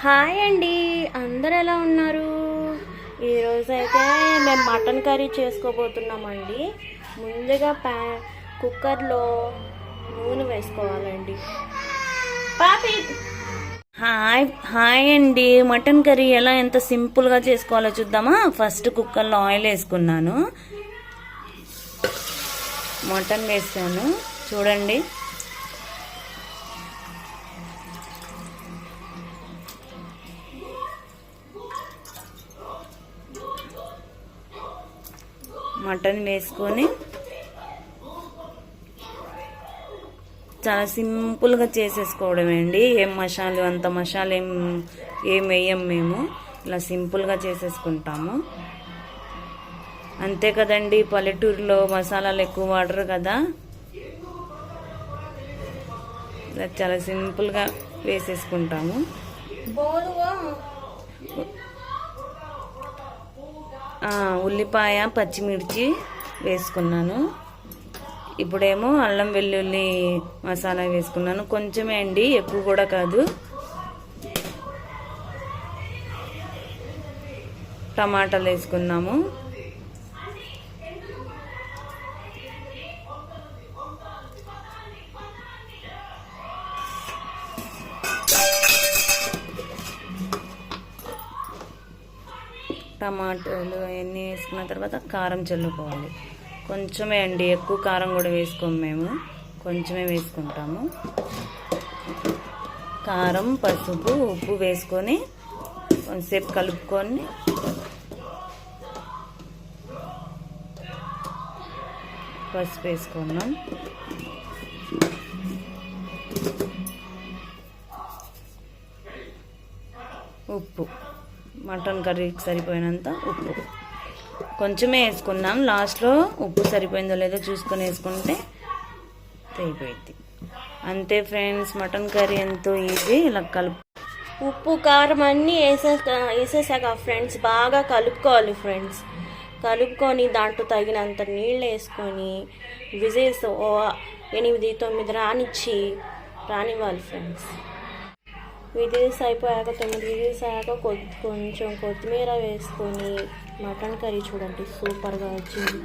Hi అండి, అందరు ఎలా ఉన్నారు? ఈరోజైతే మేము మటన్ కర్రీ చేసుకోబోతున్నామండి. ముందుగా కుక్కర్లో నూనె వేసుకోవాలండి. పాపి హాయ్ హాయ్ అండి, మటన్ కర్రీ ఎంత సింపుల్గా చేసుకోవాలో చూద్దామా. ఫస్ట్ కుక్కర్లో ఆయిల్ వేసుకున్నాను, మటన్ వేసాను చూడండి. మటన్ వేసుకొని చాలా సింపుల్గా చేసేసుకోవడమే అండి. ఏం మసాలు అంత మసాలా ఏం వేయం మేము, ఇలా సింపుల్గా చేసేసుకుంటాము. అంతే కదండి, పల్లెటూరులో మసాలాలు ఎక్కువ వాడరు కదా, ఇలా చాలా సింపుల్గా వేసేసుకుంటాము. ఉల్లిపాయ పచ్చిమిర్చి వేసుకున్నాను. ఇప్పుడేమో అల్లం వెల్లుల్లి మసాలా వేసుకున్నాను, కొంచెమే అండి, ఎక్కువ కూడా కాదు. టమాటాలు వేసుకున్నాము. టమాటాలు అవన్నీ వేసుకున్న తర్వాత కారం చల్లుకోవాలి. కొంచెమే అండి, ఎక్కువ కారం కూడా వేసుకోము మేము, కొంచెమే వేసుకుంటాము. కారం, పసుపు, ఉప్పు వేసుకొని కొంచెంసేపు కలుపుకొని పసుపు వేసుకున్నాం. ఉప్పు, మటన్ కర్రీకి సరిపోయినంత ఉప్పు కొంచెమే వేసుకున్నాం. లాస్ట్లో ఉప్పు సరిపోయిందో లేదో చూసుకొని వేసుకుంటే అయిపోయింది. అంతే ఫ్రెండ్స్, మటన్ కర్రీ ఎంతో ఈజీ. ఇలా ఉప్పు కారం అన్నీ వేసేసాక ఫ్రెండ్స్ బాగా కలుపుకోవాలి ఫ్రెండ్స్. కలుపుకొని దాంట్లో తగినంత నీళ్ళు వేసుకొని విజిల్స్ 8-9 రానివ్వాలి ఫ్రెండ్స్. విజిల్స్ అయిపోయాక 9 విజిల్స్ అయ్యాక కొంచెం కొత్తిమీర వేసుకొని మటన్ కర్రీ చూడండి సూపర్గా వచ్చింది.